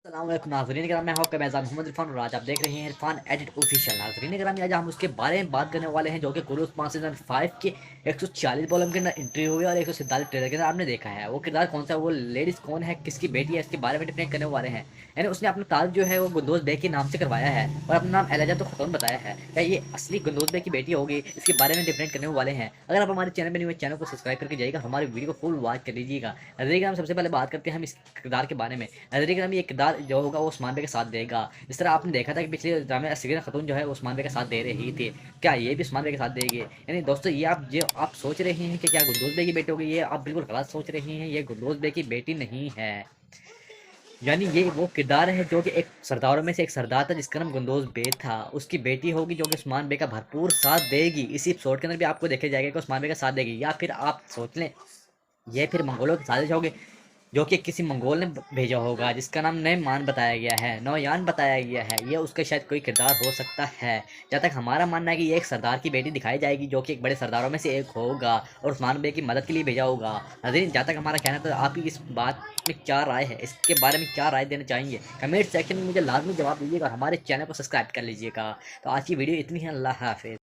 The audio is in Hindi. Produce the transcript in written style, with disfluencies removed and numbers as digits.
अस्सलामुअलैकुम नाज़रीन कराम, मैं हूं आपका मेज़बान मोहम्मद इरफान और आज आप देख रहे हैं इरफान एडिट ऑफिशियल। नाज़रीन कराम, आज हम उसके बारे में बात करने वाले हैं जो कि कुल उस्मान सीजन 5 के 140 वॉल्यूम के अंदर एंट्री हुई और 147 ट्रेलर के अंदर आपने देखा है। वो किरदार कौन सा है, वो लेडीज़ कौन है, किसकी बेटी है, इसके बारे में डिफरेंट करने वाले हैं। यानी उसने अपना ताल्लुक जो है वो गुंदोज बेग के नाम से करवाया है और अपना नाम एलिजा तो खतौन बताया है। क्या ये असली गुंदोज बेग की बेटी होगी, इसके बारे में डिफरेंट करने वाले हैं। अगर आप हमारे चैनल पर नहीं हुए, चैनल को सब्सक्राइब करके जाइएगा, हमारी वीडियो को फुल वॉच कर लीजिएगा। नाज़रीन कराम, सबसे पहले बात करते हैं हम इस किरदार के बारे में। नाज़रीन कराम, ये किरदार जो होगा वो उस्मान बे के साथ देगा। जिस तरह आपने देखा था कि पिछले ड्रामे में सगीना खातून जो है उस्मान बे के साथ दे रही थी, क्या ये भी उस्मान बे के साथ देगी? यानी दोस्तों, ये आप सोच रहे हैं कि क्या गुलदोज बे की बेटी होगी, ये आप बिल्कुल गलत सोच रहे हैं। ये गुलदोज बे की बेटी नहीं है। यानी ये वो किरदार है जो कि एक सरदारों में से एक सरदार था जिसका नाम गुंदोज बे था। उसकी बेटी होगी जो कि उस्मान बे का भरपूर साथ देगी। इसी एपिसोड के अंदर भी आपको देखा जाएगा कि उस्मान बे का साथ देगी, या फिर आप सोच लें ये फिर मंगोलों की साजिश होगी जो कि किसी मंगोल ने भेजा होगा जिसका नाम नयमान बताया गया है, नौयान बताया गया है। ये उसका शायद कोई किरदार हो सकता है। जहाँ तक हमारा मानना है कि ये एक सरदार की बेटी दिखाई जाएगी जो कि एक बड़े सरदारों में से एक होगा और उस्मान बे की मदद के लिए भेजा होगा। नाज़रीन, जहाँ तक हमारा कहना था, आपकी इस बात में क्या राय है, इसके बारे में क्या राय देना चाहेंगे, कमेंट सेक्शन में मुझे लाजमी जवाब दीजिएगा और हमारे चैनल को सब्सक्राइब कर लीजिएगा। तो आज की वीडियो इतनी है। अल्लाह हाफिज़।